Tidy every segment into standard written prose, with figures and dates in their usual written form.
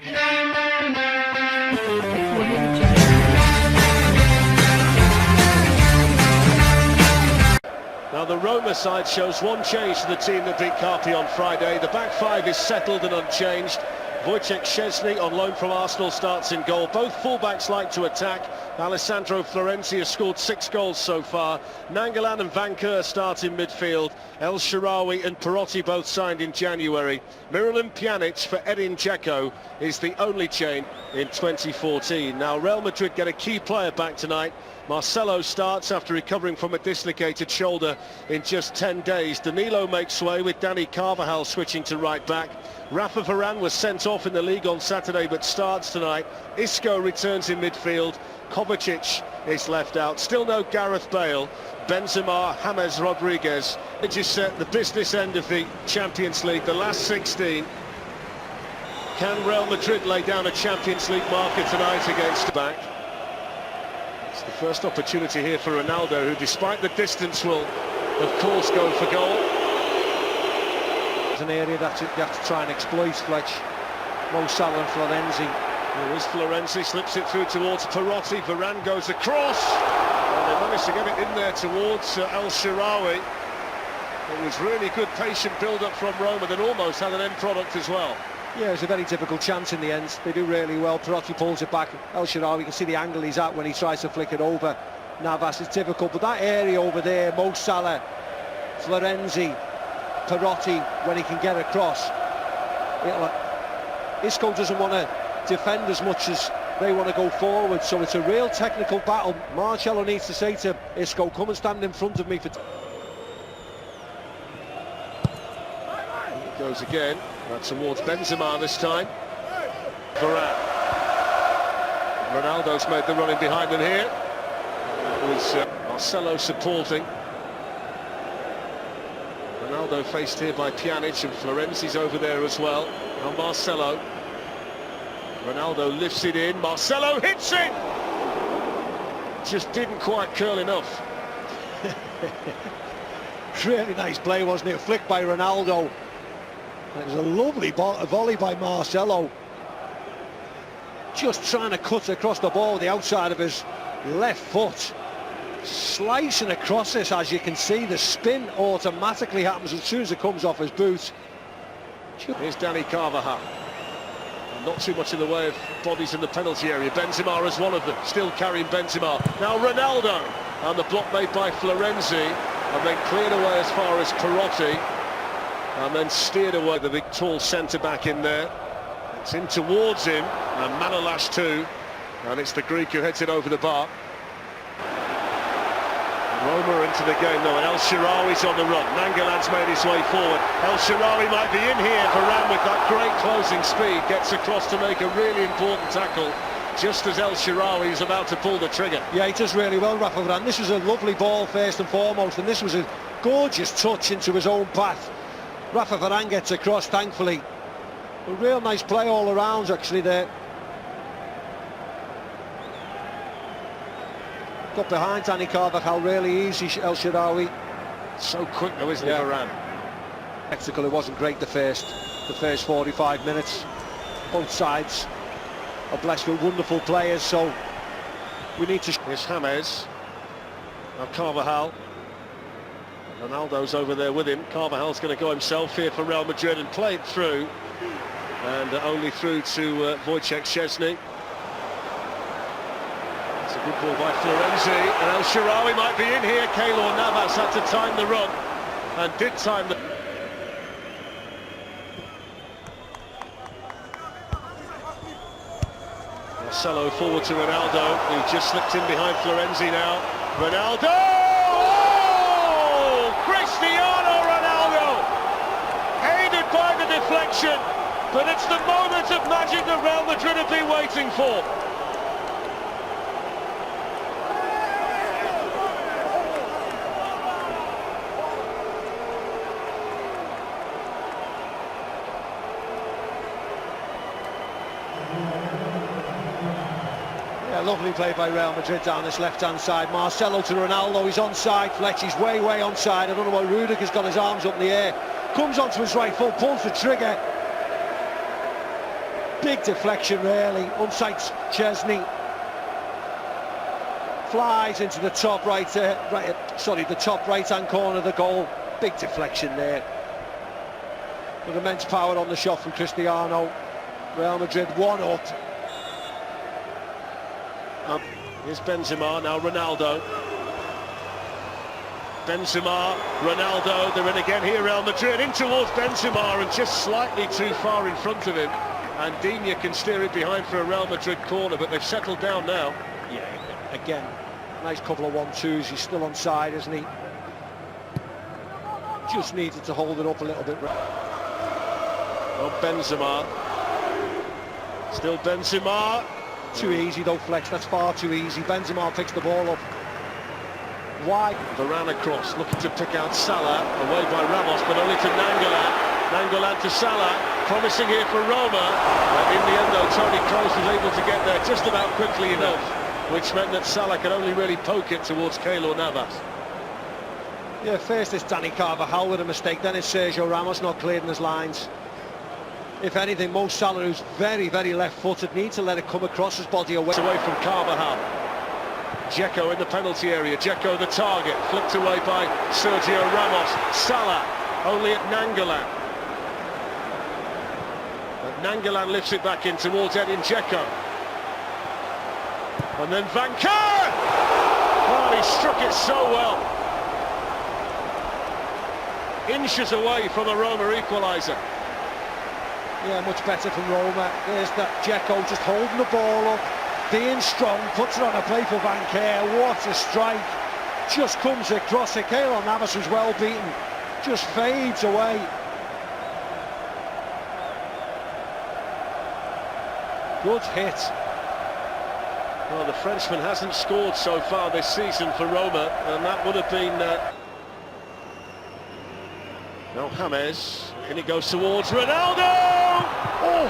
Now the Roma side shows one change to the team that beat Carpi on Friday. The back five is settled and unchanged. Wojciech Szczesny on loan from Arsenal starts in goal. Both fullbacks like to attack. Alessandro Florenzi has scored 6 goals so far. Nangolan and Van Keur start in midfield. El Shaarawy and Perotti both signed in January. Miralem Pjanic for Edin Dzeko is the only change in 2014. Now Real Madrid get a key player back tonight. Marcelo starts after recovering from a dislocated shoulder in just 10 days. Danilo makes way with Dani Carvajal switching to right back. Rafa Varane was sent off in the league on Saturday but starts tonight. Isco returns in midfield. Kovacic is left out. Still no Gareth Bale. Benzema, James Rodriguez. It just set the business end of the Champions League, the last 16. Can Real Madrid lay down a Champions League marker tonight against the back? It's the first opportunity here for Ronaldo, who despite the distance will of course go for goal. It's an area that you have to try and exploit, Fletch. Mo Salah and Florenzi. There is Florenzi, slips it through towards Perotti. Varane goes across, and they managed to get it in there towards El Shaarawy. It was really good patient build-up from Roma that almost had an end product as well. Yeah, it was a very difficult chance in the end. They do really well. Perotti pulls it back. El Shaarawy, you can see the angle he's at when he tries to flick it over. Navas is difficult, but that area over there, Mo Salah, Florenzi, Perotti, when he can get across. Isco doesn't want to defend as much as they want to go forward, so it's a real technical battle. Marcelo needs to say to Isco, come and stand in front of me for... Goes again, towards Benzema this time. Varane. Ronaldo's made the running behind him here. It was Marcelo supporting. Ronaldo faced here by Pjanic, and Florenzi's over there as well. Now Marcelo. Ronaldo lifts it in. Marcelo hits it! Just didn't quite curl enough. Really nice play, wasn't it? Flicked by Ronaldo. It was a lovely volley by Marcelo. Just trying to cut across the ball with the outside of his left foot. Slicing across this, as you can see. The spin automatically happens as soon as it comes off his boot. Here's Dani Carvajal. Not too much in the way of bodies in the penalty area. Benzema is one of them, still carrying Benzema. Now Ronaldo, and the block made by Florenzi, and then cleared away as far as Perotti, and then steered away the big tall centre-back in there. It's in towards him, and Manolas too, and it's the Greek who heads it over the bar. Roma into the game though, and El Shaarawy's on the run. Nangolan's made his way forward. El Shaarawy might be in here. Varane with that great closing speed gets across to make a really important tackle just as El Shaarawy is about to pull the trigger. Yeah, he does really well, Rafa Varane. This was a lovely ball first and foremost, and this was a gorgeous touch into his own path. Rafa Varane gets across, thankfully. A real nice play all around actually there. Got behind Dani Carvajal really easy, El Shaarawy. So quick though, isn't he, Varane? Spectacle, it wasn't great the first 45 minutes. Both sides are blessed with wonderful players, so we need to... Here's James. Now Carvajal. Ronaldo's over there with him. Carvajal's going to go himself here for Real Madrid and play it through. And only through to Wojciech Szczesny. It's a good ball by Florenzi, and El Shaarawy might be in here. Keylor Navas had to time the run, and did time the... Marcelo forward to Ronaldo, who just slipped in behind Florenzi now. Ronaldo! Oh! Cristiano Ronaldo! Aided by the deflection, but it's the moment of magic that Real Madrid have been waiting for. Yeah, lovely play by Real Madrid down this left-hand side. Marcelo to Ronaldo, he's onside. Fletch, he's way onside. I don't know why Rudiger's got his arms up in the air. Comes onto his right foot, pulls the trigger. Big deflection, really. Unsights Chesney. Flies into the top the top right-hand corner of the goal. Big deflection there. With immense power on the shot from Cristiano. Real Madrid 1-up. Here's Benzema, now Ronaldo. Benzema, Ronaldo, they're in again here, Real Madrid, in towards Benzema and just slightly too far in front of him. And Digne can steer it behind for a Real Madrid corner, but they've settled down now. Yeah, again, nice couple of 1-2s, he's still onside, isn't he? Just needed to hold it up a little bit. Well, Benzema. Still Benzema. Too easy though, Flex, that's far too easy. Benzema picks the ball up. Wide. Varane across, looking to pick out Salah, away by Ramos, but only to Nangolan. Nangolan to Salah, promising here for Roma. And in the end though, Toni Kroos was able to get there just about quickly enough, which meant that Salah could only really poke it towards Keylor Navas. Yeah, first it's Dani Carvajal with a mistake, then it's Sergio Ramos not clearing his lines. If anything, Mo Salah, who's very, very left-footed, needs to let it come across his body away. Away from Carvajal. Dzeko in the penalty area, Dzeko the target, flipped away by Sergio Ramos. Salah only at Nangolan. But Nangolan lifts it back in towards Edin Dzeko. And then Van Kar! Oh, he struck it so well. Inches away from a Roma equaliser. Yeah, much better from Roma. There's that Dzeko just holding the ball up, being strong, puts it on a play for Van Kar. What a strike. Just comes across it. Keylor Navas was well beaten. Just fades away. Good hit. Well, the Frenchman hasn't scored so far this season for Roma, and that would have been... Now James, and he goes towards Ronaldo! Oh,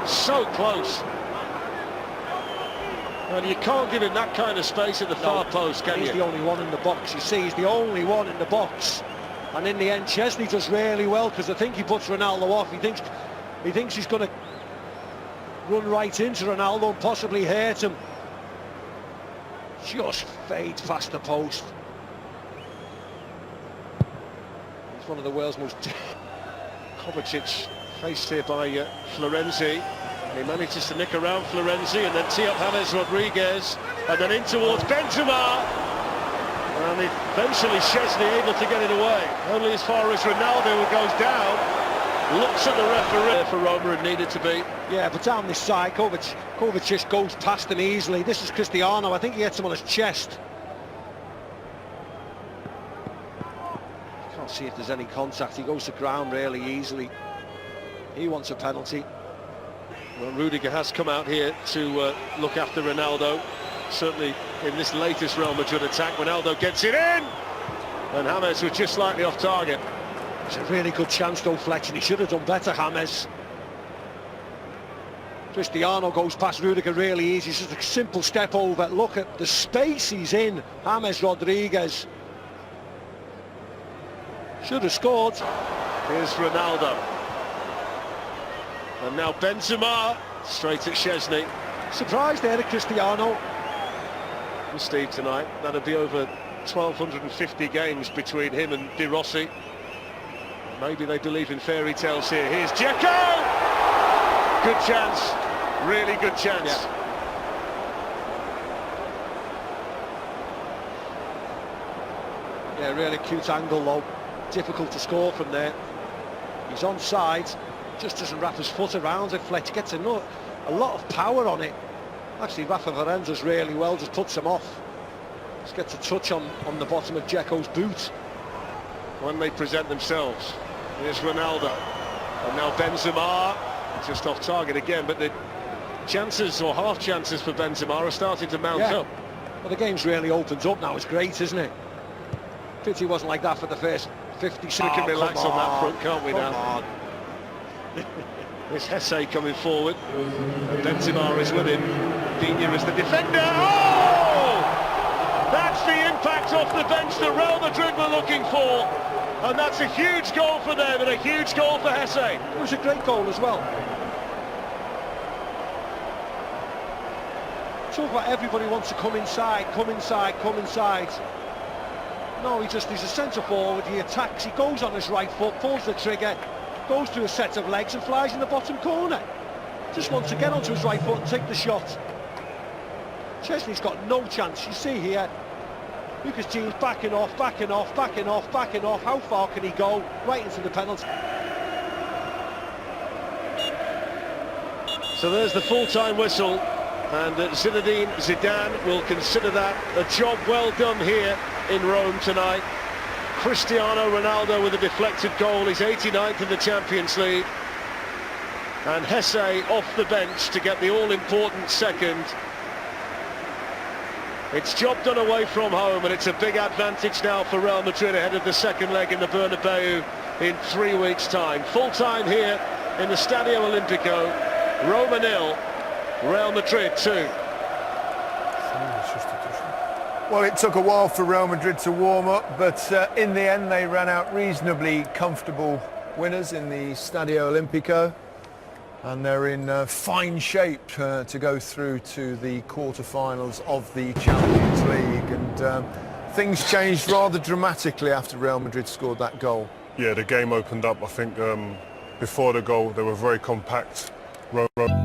so close. Well, you can't give him that kind of space at the far post, can you? He's the only one in the box. You see, he's the only one in the box. And in the end, Chesney does really well, because I think he puts Ronaldo off. He thinks he's going to run right into Ronaldo and possibly hurt him. Just fades past the post. He's one of the world's most... Kovacic faced here by Florenzi. He manages to nick around Florenzi and then tee up James Rodriguez and then in towards Benzema. And eventually Szczesny able to get it away. Only as far as Ronaldo, who goes down, looks at the referee for Roma and needed to be. Yeah, but down this side, Kovacic goes past him easily. This is Cristiano. I think he hits him on his chest. Can't see if there's any contact. He goes to ground really easily. He wants a penalty. Well, Rudiger has come out here to look after Ronaldo. Certainly in this latest Real Madrid attack, Ronaldo gets it in! And James was just slightly off target. It's a really good chance though, Fletch, and he should have done better, James. Cristiano goes past Rudiger really easy. It's just a simple step over. Look at the space he's in. James Rodriguez should have scored. Here's Ronaldo. And now Benzema, straight at Szczesny. Surprised there at Cristiano. Steve tonight, that'll be over 1,250 games between him and De Rossi. Maybe they believe in fairy tales here. Here's Dzeko! Good chance, really good chance. Yeah, really cute angle though. Difficult to score from there. He's onside. Just doesn't wrap his foot around it. Fletch gets a lot of power on it. Actually, Rafa Varane does really well, just puts him off. Just gets a touch on the bottom of Dzeko's boot. When they present themselves. Here's Ronaldo. And now Benzema, just off target again, but the chances, or half chances for Benzema, are starting to mount up. Well, the game's really opened up now. It's great, isn't it? Pity wasn't like that for the first 50 seconds. We can relax on that front, can't we now? There's Hesse coming forward. Benzema is with him. Digne is the defender. Oh! That's the impact off the bench that Real Madrid were looking for. And that's a huge goal for them and a huge goal for Hesse. It was a great goal as well. Talk about everybody wants to come inside, come inside, come inside. No, he's a centre forward, he attacks, he goes on his right foot, pulls the trigger, goes through a set of legs and flies in the bottom corner. Just wants to get onto his right foot and take the shot. Szczesny's got no chance. You see here, Lucas Dean's backing off, backing off, backing off, backing off. How far can he go? Right into the penalty. So there's the full-time whistle, and Zinedine Zidane will consider that a job well done here in Rome tonight. Cristiano Ronaldo with a deflected goal, he's 89th in the Champions League, and Hesse off the bench to get the all-important second. It's job done away from home, and it's a big advantage now for Real Madrid ahead of the second leg in the Bernabeu in 3 weeks' time. Full-time here in the Stadio Olimpico. Roma 0, Real Madrid 2. Well, it took a while for Real Madrid to warm up, but in the end they ran out reasonably comfortable winners in the Stadio Olimpico, and they're in fine shape to go through to the quarter-finals of the Champions League. And things changed rather dramatically after Real Madrid scored that goal. Yeah, the game opened up. I think before the goal they were very compact. Roma